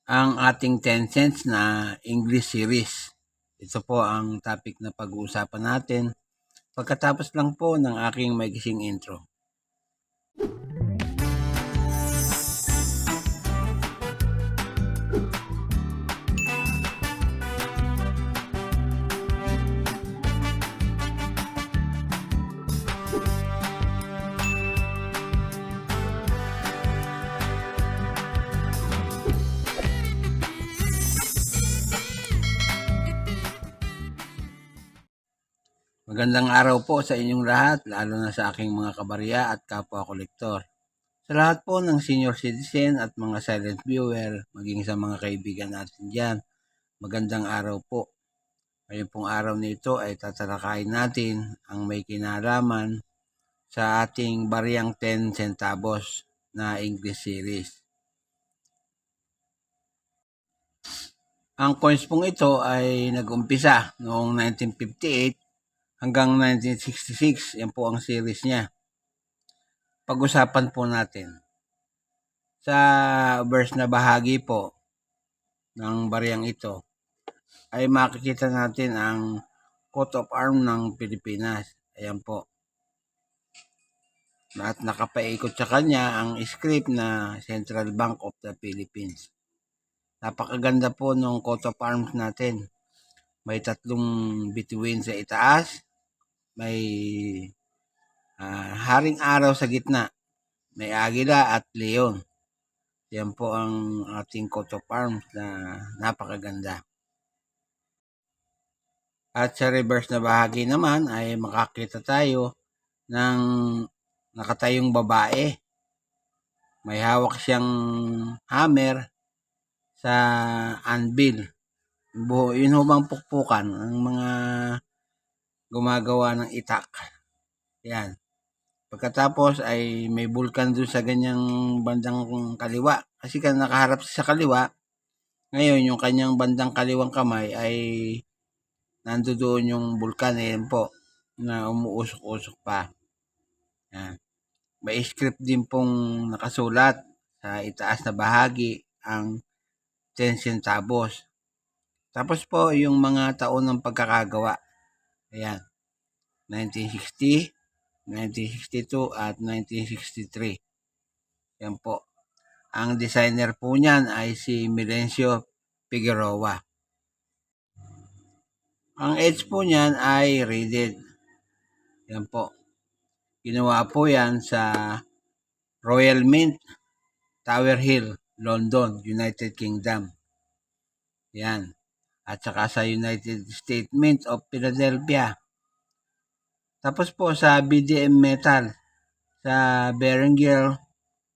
ang ating 10 cents na English series. Ito po ang topic na pag-uusapan natin pagkatapos lang po ng aking maiksing intro. Magandang araw po sa inyong lahat, lalo na sa aking mga kabarya at kapwa kolektor. Sa lahat po ng senior citizen at mga silent viewer, maging sa mga kaibigan natin dyan, magandang araw po. Ngayon pong araw nito ay tatalakayin natin ang may kinalaman sa ating bariyang 10 centavos na English series. Ang coins pong ito ay nag-umpisa noong 1958 hanggang 1966. Yan po ang series niya. Pag-usapan po natin. Sa verse na bahagi po ng bariyang ito ay makikita natin ang coat of arms ng Pilipinas. Ayan po. At nakapaikot sa kanya ang script na Central Bank of the Philippines. Napakaganda po ng coat of arms natin. May tatlong bituin sa itaas. May haring araw sa gitna. May agila at leon. Yan po ang ating coat of arms na napakaganda. At sa reverse na bahagi naman ay makakita tayo ng nakatayong babae. May hawak siyang hammer sa anvil. Yun ho bang pukpukan ang mga gumagawa ng itak. Yan. Pagkatapos ay may bulkan doon sa ganyang bandang kaliwa. Kasi nakaharap sa kaliwa. Ngayon, yung kanyang bandang kaliwang kamay ay nandoon yung bulkan. Ayan po, na umuusok-usok pa. Yan. May script din pong nakasulat sa itaas na bahagi ang 10 centavos. Tapos po yung mga taon ng pagkakagawa. Ayan. 1960, 1962 at 1963. Yan po. Ang designer po niyan ay si Milencio Figueroa. Ang edge po niyan ay raided. Yan po. Ginawa po yan sa Royal Mint, Tower Hill, London, United Kingdom. Yan. At saka sa United States Mint of Philadelphia. Tapos po sa BDM Metal, sa Beringer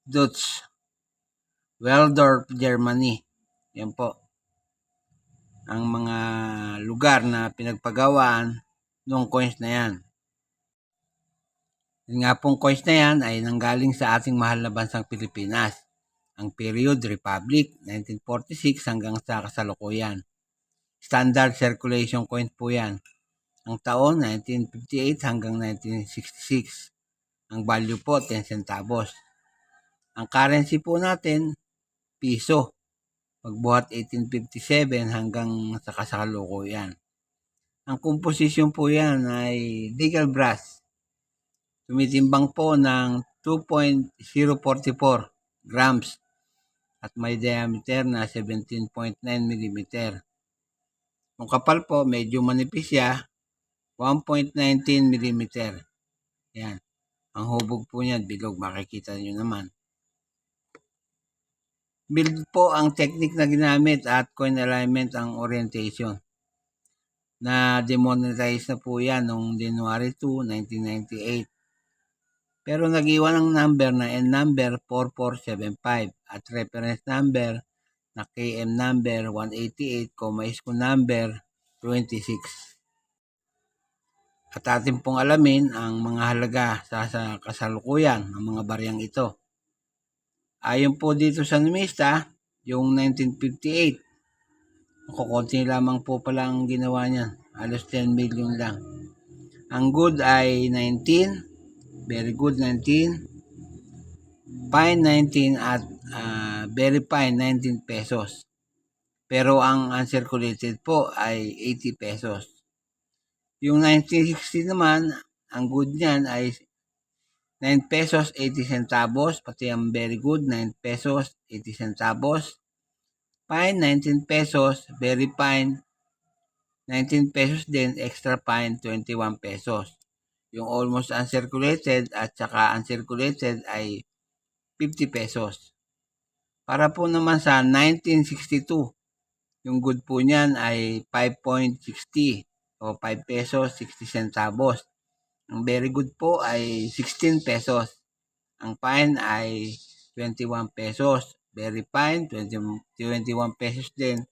Dutch, Weldorf, Germany. Yan po. Ang mga lugar na pinagpagawaan ng coins na yan. Yung nga pong coins na yan ay nanggaling sa ating mahal na bansang Pilipinas. Ang period Republic, 1946 hanggang sa kasalukuyan. Standard circulation coin po yan. Ang taon, 1958 hanggang 1966. Ang value po, 10 centavos. Ang currency po natin, piso. Magbuhat 1857 hanggang sa kasalukuyan. Ang composition po yan ay legal brass. Tumitimbang po ng 2.044 grams at may diameter na 17.9 mm. Kung kapal po, medyo manipis siya, 1.19 mm. Yan. Ang hubog po niyan, bilog, makikita nyo naman. Build po ang technique na ginamit at coin alignment ang orientation. Na demonetize na po yan noong January 2, 1998. Pero nag-iwan ng number na N number 4475 at reference number na KM number 188, ISKO number 26. At atin pong alamin ang mga halaga sa kasalukuyan ng mga bariyang ito. Ayon po dito sa numista, yung 1958, kukunti lamang po pala ang ginawa niya. Halos 10 million lang. Ang good ay 19, very good 19, fine 19 at very fine 19 pesos. Pero ang uncirculated po ay 80 pesos. Yung 1960 naman, ang good niyan ay 9 pesos 80 centavos, pati ang very good 9 pesos 80 centavos. Fine 19 pesos, very fine 19 pesos din, extra fine 21 pesos. Yung almost uncirculated at saka uncirculated ay 50 pesos. Para po naman sa 1962, yung good po niyan ay 5.60 o 5 pesos 60 centavos. Ang very good po ay 16 pesos. Ang fine ay 21 pesos. Very fine, 21 pesos din.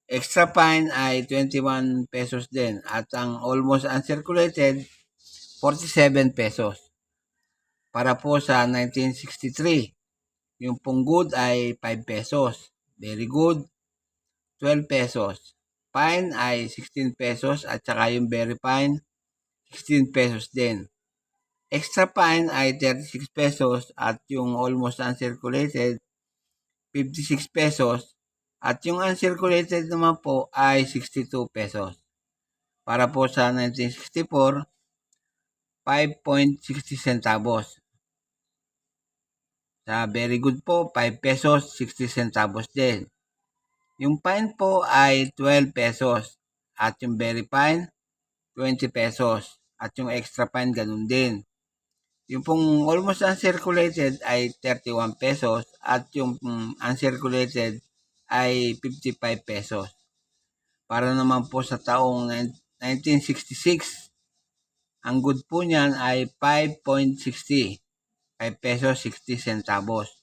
Extra fine ay 21 pesos din. At ang almost uncirculated, 47 pesos. Para po sa 1963, yung pong good ay 5 pesos. Very good, 12 pesos. Fine ay 16 pesos at saka yung very fine, 16 pesos din. Extra fine ay 36 pesos at yung almost uncirculated, 56 pesos. At yung uncirculated naman po ay 62 pesos. Para po sa 1964, 5.60 centavos. Sa very good po, 5 pesos 60 centavos din. Yung fine po ay 12 pesos. At yung very fine, 20 pesos. At yung extra fine, ganun din. Yung pong almost uncirculated ay 31 pesos. At yung uncirculated ay 55 pesos. Para naman po sa taong 1966, ang good po niyan ay 5.60. 5 pesos 60 centavos.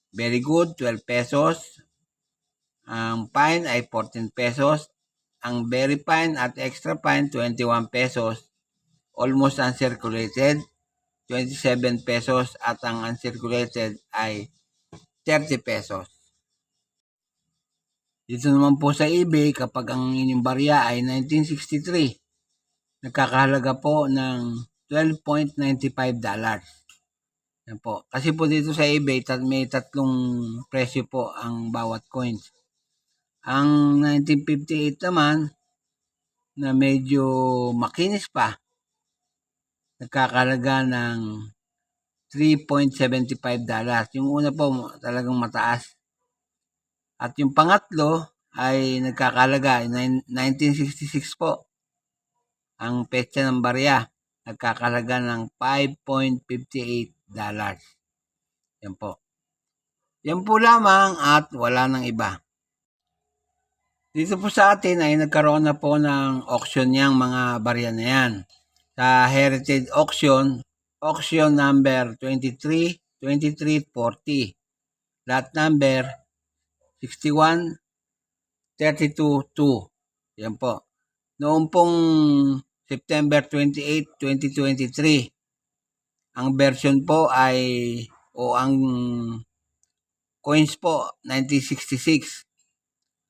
Very good, 12 pesos. Ang fine ay 14 pesos. Ang very fine at extra fine, 21 pesos. Almost uncirculated, 27 pesos. At ang uncirculated ay 30 pesos. Dito naman po sa eBay, kapag ang inyong barya ay 1963, nagkakahalaga po ng $12.95. Yan po. Kasi po dito sa eBay, may tatlong presyo po ang bawat coins. Ang 1958 naman, na medyo makinis pa, nagkakalaga ng $3.75. Yung una po, talagang mataas. At yung pangatlo ay nagkakalaga, 1966 po. Ang petsa ng barya, nagkakalaga ng $5.58. Yan po. Yan po lamang at wala nang iba. Dito po sa atin ay nagkaroon na po ng auction niyang mga barya na yan. Sa Heritage Auction, auction number 23-2340. Lot number 61-32-2. Yan po. Noong pong September 28, 2023, ang version po ay, o ang coins po, 1966.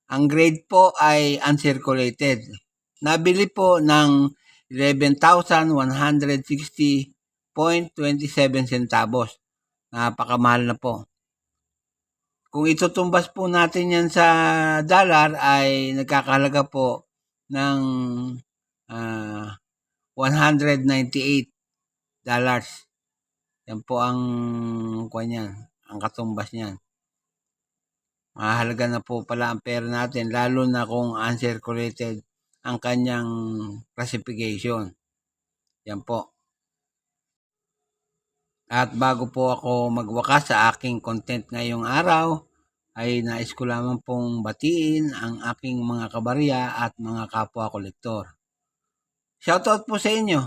Ang grade po ay uncirculated. Nabili po ng 11,160.27 centavos. Napakamahal na po. Kung itutumbas po natin yan sa dollar ay nagkakahalaga po ng $198. Yan po ang ang katumbas niyan. Mahalaga na po pala ang pera natin, lalo na kung uncirculated ang kanyang classification. Yan po. At bago po ako magwakas sa aking content ngayong araw, ay nais ko lamang pong batiin ang aking mga kabarya at mga kapwa kolektor. Shoutout po sa inyo.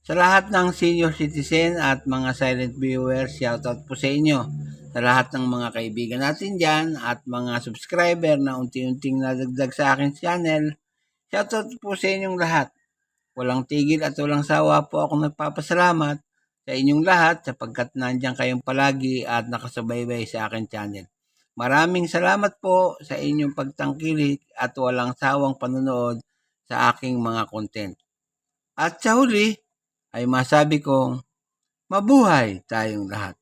Sa lahat ng senior citizen at mga silent viewers, shoutout po sa inyo. Sa lahat ng mga kaibigan natin dyan at mga subscriber na unti-unting nadagdag sa aking channel, shoutout po sa inyong lahat. Walang tigil at walang sawa po ako nagpapasalamat sa inyong lahat sapagkat nandiyan kayong palagi at nakasubaybay sa aking channel. Maraming salamat po sa inyong pagtangkilik at walang sawang panonood sa aking mga content. At sa huli, ay masabi kong mabuhay tayong lahat.